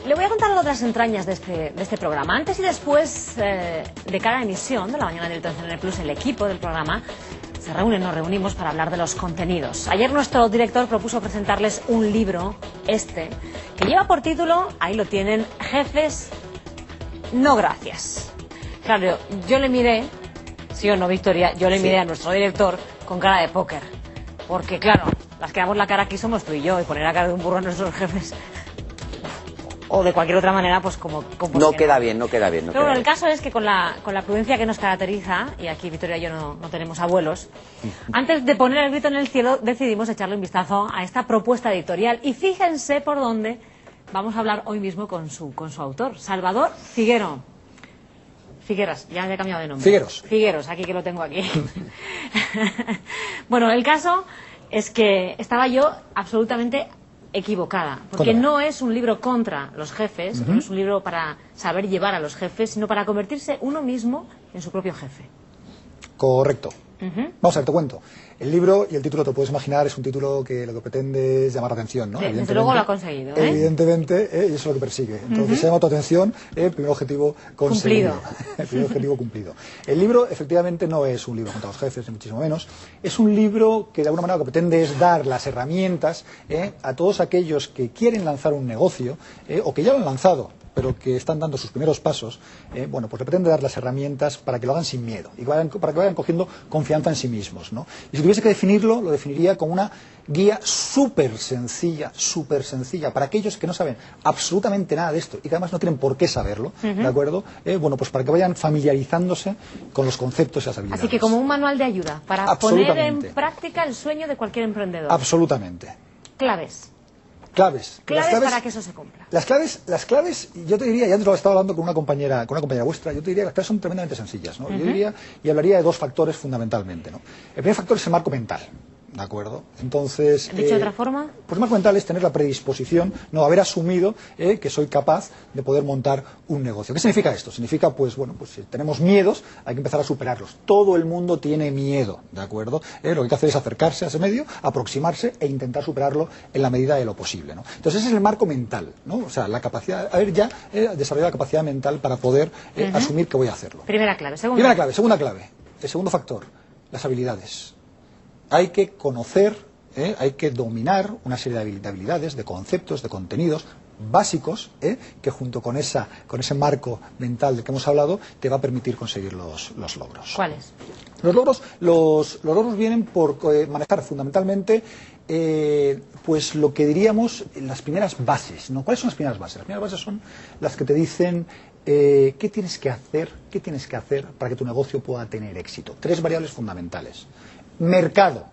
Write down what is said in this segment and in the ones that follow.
Le voy a contar otras entrañas de este programa. Antes y después de cada emisión de La Mañana de Directo Nacional Plus, el equipo del programa nos reunimos para hablar de los contenidos. Ayer nuestro director propuso presentarles un libro, que lleva por título, ahí lo tienen, Jefes, no gracias. Claro, yo le miré, sí o no, Victoria, yo le miré a nuestro director con cara de póker. Porque claro, las que damos la cara aquí somos tú y yo, y poner la cara de un burro a nuestros jefes, o de cualquier otra manera, pues como no queda bien, no queda bien. Pero bueno, el caso es que con la prudencia que nos caracteriza, y aquí Victoria y yo no tenemos abuelos, antes de poner el grito en el cielo decidimos echarle un vistazo a esta propuesta editorial. Y fíjense por dónde vamos a hablar hoy mismo con su autor, Salvador Figuero. Figueras, ya he cambiado de nombre. Figueros, aquí que lo tengo aquí. Bueno, el caso es que estaba yo absolutamente equivocada, porque no es un libro contra los jefes, no es un libro para saber llevar a los jefes, sino para convertirse uno mismo en su propio jefe. Correcto. Vamos a ver, te cuento. El libro y el título, te puedes imaginar, es un título que lo que pretende es llamar la atención, ¿no? Desde luego lo ha conseguido, Evidentemente, y eso es lo que persigue. Entonces, se llama tu atención, primer objetivo conseguido. El primer objetivo cumplido. El libro, efectivamente, no es un libro contra los jefes, ni muchísimo menos. Es un libro que, de alguna manera, lo que pretende es dar las herramientas a todos aquellos que quieren lanzar un negocio, o que ya lo han lanzado, pero que están dando sus primeros pasos, bueno, pues le pretende dar las herramientas para que lo hagan sin miedo y para que vayan cogiendo confianza en sí mismos, ¿no? Y si tuviese que definirlo, lo definiría como una guía súper sencilla para aquellos que no saben absolutamente nada de esto y que además no tienen por qué saberlo, ¿de acuerdo? Bueno, pues para que vayan familiarizándose con los conceptos y las habilidades. Así que como un manual de ayuda para poner en práctica el sueño de cualquier emprendedor. Absolutamente. Claves. Claves para que eso se cumpla. Las claves, yo te diría, ya antes lo estaba hablando con una compañera vuestra, yo te diría que las claves son tremendamente sencillas, ¿no? Yo diría y hablaría de dos factores fundamentalmente, ¿no? El primer factor es el marco mental, ¿de acuerdo? Entonces, ¿dicho de otra forma? Pues el marco mental es tener la predisposición, no haber asumido que soy capaz de poder montar un negocio. ¿Qué significa esto? Significa, pues bueno, pues si tenemos miedos, hay que empezar a superarlos. Todo el mundo tiene miedo, ¿de acuerdo? Lo que hay que hacer es acercarse a ese medio, aproximarse e intentar superarlo en la medida de lo posible, ¿no? Entonces ese es el marco mental, ¿no? O sea, la capacidad, haber ya desarrollado la capacidad mental para poder asumir que voy a hacerlo. Primera clave. Segunda clave. El segundo factor, las habilidades. Hay que conocer, hay que dominar una serie de habilidades, de conceptos, de contenidos básicos, que junto con ese marco mental del que hemos hablado, te va a permitir conseguir los logros. ¿Cuáles? Los logros vienen por manejar fundamentalmente pues lo que diríamos las primeras bases, ¿no? ¿Cuáles son las primeras bases? Las primeras bases son las que te dicen qué tienes que hacer para que tu negocio pueda tener éxito. Tres variables fundamentales. Mercado,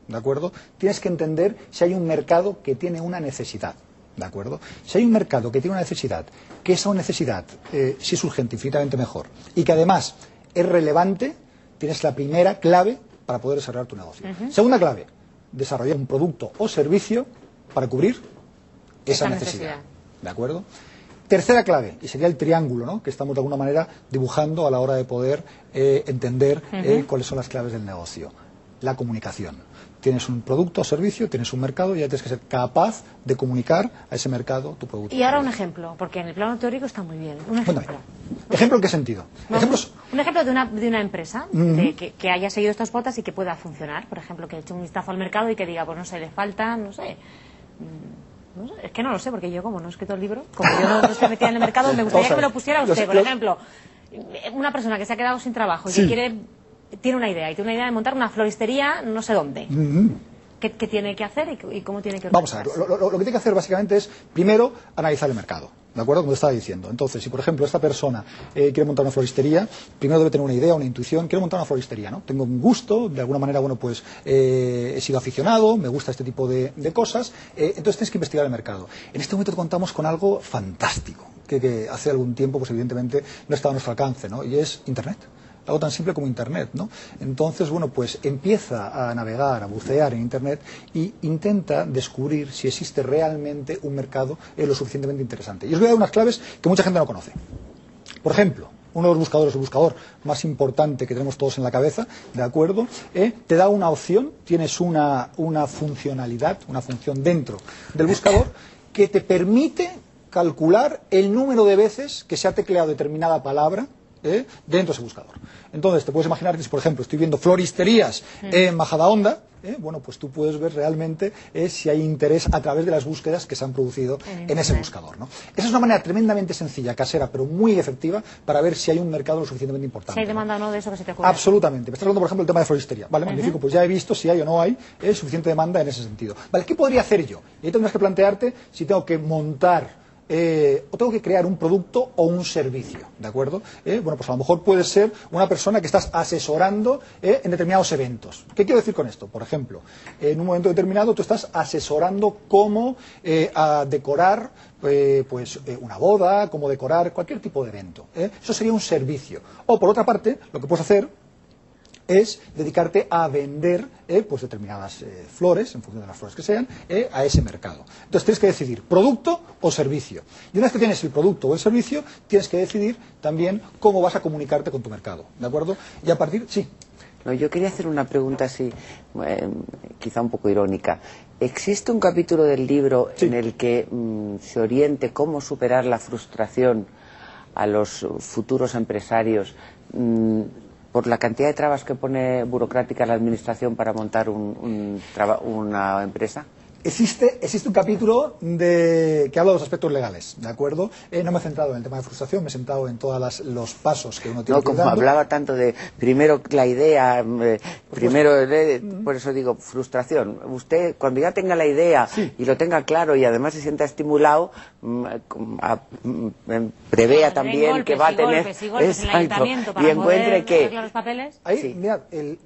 ¿de acuerdo? Tienes que entender si hay un mercado que tiene una necesidad, ¿de acuerdo? Si hay un mercado que tiene una necesidad, que esa necesidad, si es urgente, infinitamente mejor, y que además es relevante, tienes la primera clave para poder desarrollar tu negocio. Segunda clave, desarrollar un producto o servicio para cubrir esa necesidad, ¿de acuerdo? Tercera clave, y sería el triángulo, ¿no?, que estamos de alguna manera dibujando a la hora de poder entender cuáles son las claves del negocio. La comunicación. Tienes un producto o servicio, tienes un mercado y ya tienes que ser capaz de comunicar a ese mercado tu producto. Y ahora un ejemplo, porque en el plano teórico está muy bien. Un ejemplo. Bueno, ¿ejemplo en qué sentido? Un ejemplo de una empresa que haya seguido estas pautas y que pueda funcionar. Por ejemplo, que eche un vistazo al mercado y que diga, pues no sé, le falta, no sé, es que no lo sé, porque yo como no he escrito el libro, como yo no estoy metida en el mercado, me gustaría que me lo pusiera usted. Por ejemplo, una persona que se ha quedado sin trabajo y que tiene una idea de montar una floristería no sé dónde. ¿Qué tiene que hacer y cómo tiene que organizarse? Vamos a ver, lo que tiene que hacer básicamente es, primero, analizar el mercado, ¿de acuerdo? Como te estaba diciendo. Entonces, si por ejemplo esta persona quiere montar una floristería, primero debe tener una idea, una intuición. Quiero montar una floristería, ¿no? Tengo un gusto, de alguna manera, bueno, pues he sido aficionado, me gusta este tipo de cosas, entonces tienes que investigar el mercado. En este momento te contamos con algo fantástico, que hace algún tiempo, pues evidentemente, no estaba a nuestro alcance, ¿no? Y es Internet. Algo tan simple como Internet, ¿no? Entonces, bueno, pues empieza a navegar, a bucear en Internet y intenta descubrir si existe realmente un mercado lo suficientemente interesante. Y os voy a dar unas claves que mucha gente no conoce. Por ejemplo, uno de los buscadores, el buscador más importante que tenemos todos en la cabeza, ¿de acuerdo? Te da una opción, tienes una funcionalidad, una función dentro del buscador que te permite calcular el número de veces que se ha tecleado determinada palabra dentro de ese buscador. Entonces, te puedes imaginar que si, por ejemplo, estoy viendo floristerías en Majadahonda, bueno, pues tú puedes ver realmente si hay interés a través de las búsquedas que se han producido en ese buscador, ¿no? Esa es una manera tremendamente sencilla, casera, pero muy efectiva para ver si hay un mercado lo suficientemente importante. Si hay demanda o no de eso que se te ocurre. Absolutamente. Me estás hablando, por ejemplo, del tema de floristería. Vale, magnífico, pues ya he visto si hay o no hay suficiente demanda en ese sentido. Vale, ¿qué podría hacer yo? Y ahí tendrás que plantearte si tengo que montar o tengo que crear un producto o un servicio, ¿de acuerdo? Bueno, pues a lo mejor puedes ser una persona que estás asesorando en determinados eventos. ¿Qué quiero decir con esto? Por ejemplo, en un momento determinado tú estás asesorando cómo a decorar una boda, cómo decorar cualquier tipo de evento. Eso sería un servicio. O por otra parte, lo que puedes hacer es dedicarte a vender determinadas flores, en función de las flores que sean, a ese mercado. Entonces tienes que decidir producto o servicio. Y una vez que tienes el producto o el servicio, tienes que decidir también cómo vas a comunicarte con tu mercado. ¿De acuerdo? Y a partir... Sí. No, yo quería hacer una pregunta así, quizá un poco irónica. ¿Existe un capítulo del libro en el que se oriente cómo superar la frustración a los futuros empresarios por la cantidad de trabas que pone burocrática la administración para montar una empresa? Existe un capítulo que habla de los aspectos legales, ¿de acuerdo? No me he centrado en el tema de frustración, me he centrado en todos los pasos que uno tiene que ir dando. Como hablaba tanto de primero la idea, por eso digo frustración. Usted, cuando ya tenga la idea y lo tenga claro y además se sienta estimulado, prevea también que va a tener... y encuentre que... los papeles. Ahí, mirad,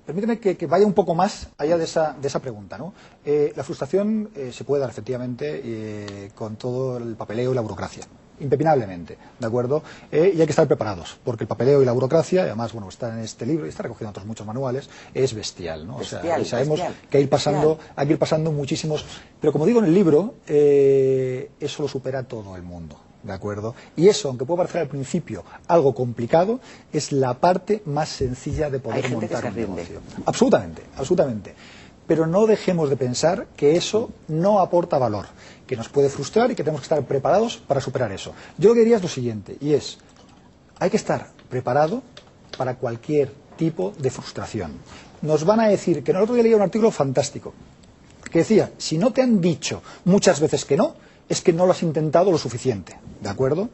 permíteme que vaya un poco más allá de esa pregunta, ¿no? La frustración se puede dar efectivamente con todo el papeleo y la burocracia, impepinablemente, ¿de acuerdo? Y hay que estar preparados, porque el papeleo y la burocracia, y además, bueno, está en este libro y está recogido en otros muchos manuales, es bestial, ¿no? Bestial, o sea, sabemos que hay que ir pasando muchísimos, pero como digo en el libro, eso lo supera todo el mundo. ¿De acuerdo? Y eso, aunque pueda parecer al principio algo complicado, es la parte más sencilla de poder montar un negocio. Absolutamente, absolutamente. Pero no dejemos de pensar que eso no aporta valor, que nos puede frustrar y que tenemos que estar preparados para superar eso. Yo lo que diría es lo siguiente, y es, hay que estar preparado para cualquier tipo de frustración. Nos van a decir, que el otro día leía un artículo fantástico, que decía, si no te han dicho muchas veces que no, es que no lo has intentado lo suficiente, ¿de acuerdo?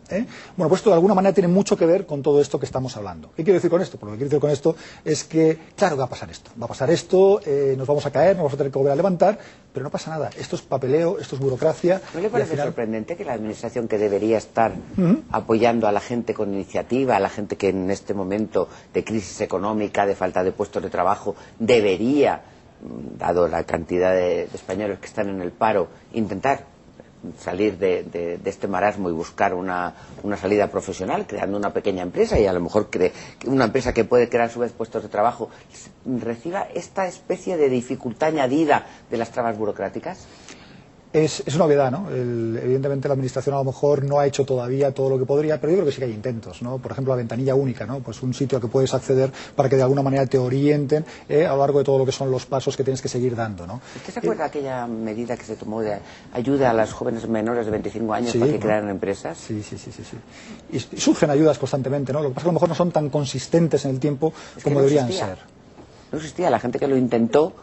Bueno, pues esto de alguna manera tiene mucho que ver con todo esto que estamos hablando. ¿Qué quiero decir con esto? Pues lo que quiero decir con esto es que, claro que va a pasar esto, nos vamos a caer, nos vamos a tener que volver a levantar, pero no pasa nada, esto es papeleo, esto es burocracia. ¿No le parece sorprendente que la administración, que debería estar apoyando a la gente con iniciativa, a la gente que en este momento de crisis económica, de falta de puestos de trabajo, debería, dado la cantidad de españoles que están en el paro, intentar salir de este marasmo y buscar una salida profesional, creando una pequeña empresa y a lo mejor una empresa que puede crear a su vez puestos de trabajo, reciba esta especie de dificultad añadida de las trabas burocráticas? Es una novedad, ¿no? Evidentemente la Administración a lo mejor no ha hecho todavía todo lo que podría, pero yo creo que sí que hay intentos, ¿no? Por ejemplo, la ventanilla única, ¿no? Pues un sitio al que puedes acceder para que de alguna manera te orienten a lo largo de todo lo que son los pasos que tienes que seguir dando, ¿no? ¿Usted se acuerda de aquella medida que se tomó de ayuda a las jóvenes menores de 25 años para que crearan empresas? Sí. Y surgen ayudas constantemente, ¿no? Lo que pasa es que a lo mejor no son tan consistentes en el tiempo como deberían ser. No existía, la gente que lo intentó,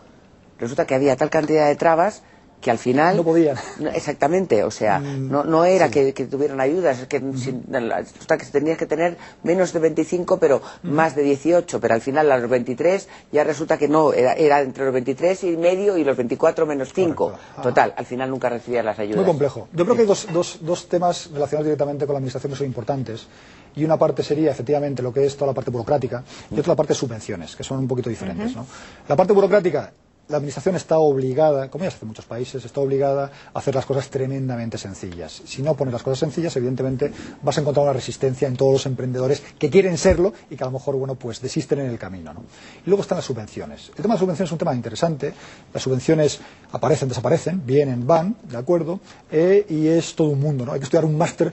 resulta que había tal cantidad de trabas que al final... No podían. Exactamente, o sea, no era que tuvieran ayudas, es que resulta que tenías que tener menos de 25, pero más de 18, pero al final a los 23 ya resulta que no, era entre los 23 y medio y los 24 menos 5. Total, al final nunca recibías las ayudas. Muy complejo. Yo creo que hay dos temas relacionados directamente con la Administración que son importantes. Y una parte sería, efectivamente, lo que es toda la parte burocrática, y otra la parte de subvenciones, que son un poquito diferentes, ¿no? La parte burocrática... La Administración está obligada, como ya se hace en muchos países, está obligada a hacer las cosas tremendamente sencillas. Si no pones las cosas sencillas, evidentemente vas a encontrar una resistencia en todos los emprendedores que quieren serlo y que a lo mejor, bueno, pues desisten en el camino, ¿no? Y luego están las subvenciones. El tema de las subvenciones es un tema interesante. Las subvenciones aparecen, desaparecen, vienen, van, ¿de acuerdo? Y es todo un mundo, ¿no? Hay que estudiar un máster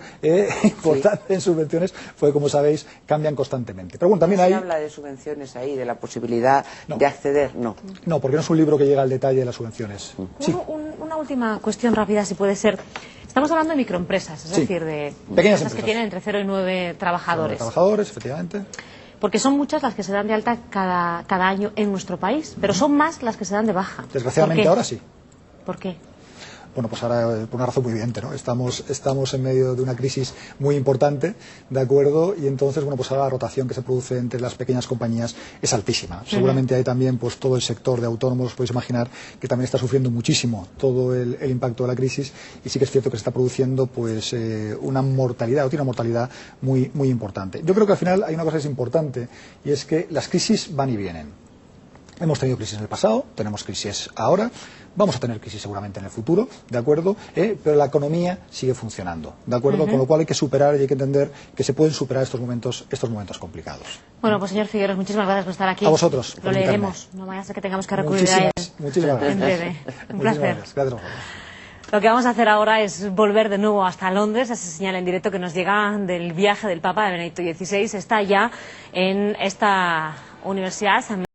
importante en subvenciones, porque como sabéis, cambian constantemente. Pero bueno, también hay... ¿Se habla de subvenciones ahí, de la posibilidad de acceder? No, porque no es un libro que llega al detalle de las subvenciones. Sí. Una última cuestión rápida, si puede ser. Estamos hablando de microempresas, es Sí, decir, de pequeñas empresas que tienen entre 0 y 9 trabajadores. Trabajadores, efectivamente. Porque son muchas las que se dan de alta cada año en nuestro país, pero son más las que se dan de baja. Desgraciadamente ¿Por qué? ahora sí. ¿Por qué? Bueno, pues ahora por una razón muy evidente, ¿no? Estamos en medio de una crisis muy importante, ¿de acuerdo? Y entonces, bueno, pues ahora la rotación que se produce entre las pequeñas compañías es altísima. Seguramente hay también, pues todo el sector de autónomos, podéis imaginar, que también está sufriendo muchísimo todo el impacto de la crisis, y sí que es cierto que se está produciendo, pues, una mortalidad, o tiene una mortalidad muy, muy importante. Yo creo que al final hay una cosa que es importante, y es que las crisis van y vienen. Hemos tenido crisis en el pasado, tenemos crisis ahora, vamos a tener crisis seguramente en el futuro, ¿de acuerdo? Pero la economía sigue funcionando, ¿de acuerdo? Con lo cual hay que superar y hay que entender que se pueden superar estos momentos complicados. Bueno, pues señor Figueros, muchísimas gracias por estar aquí. A vosotros. Lo leeremos, no vaya a ser que tengamos que recurrir a él. Muchísimas gracias. En breve. Un placer. Gracias a vosotros. Lo que vamos a hacer ahora es volver de nuevo hasta Londres. Esa señal en directo que nos llega del viaje del Papa de Benedicto XVI está ya en esta universidad, St.